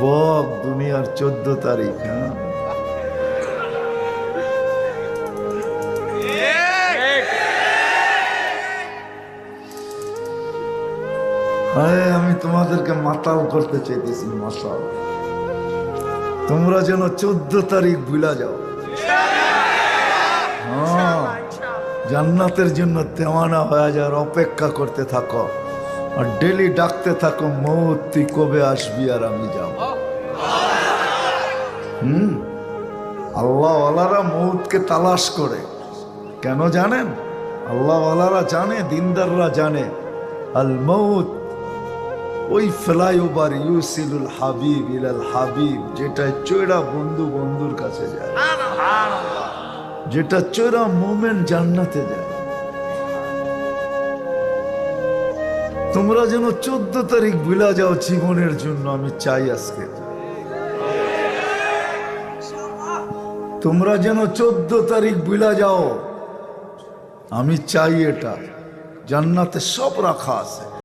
যুবক, দুনিয়ার 14 তারিখ। হ্যাঁ, আমি তোমাদেরকে মাতাল করতে চাইতেছি, মাতাল। তোমরা যেন 14 তারিখ ভুলা যাও। হ্যাঁ, জান্নাতের জন্য তেওয়ানা হয়ে যাওয়ার অপেক্ষা করতে থাকো আর ডেলি ডাকতে থাকো, মৌত তুই কবে আসবি আর আমি যাব। আল্লাহওয়ালারা মৌতকে তালাশ করে, কেন জানেন? আল্লাহওয়ালারা জানে, দিনদাররা জানে, আল মৌত ওই ফ্লাইওভার ইউসিলুল হাবিব ইলাল হাবিব, যেটা চৈরা বন্ধু বন্ধুর কাছে যায়, যেটা চৈরা মোমেন জান্নাতে যায়। তোমরা যেন 14 তারিখ ভুলা যাও জীবনের জন্য, আমি চাই আজকে। তোমরা যেন 14 তারিখ ভুলা যাও, আমি চাই। এটা জান্নাতে সব রাখা আছে।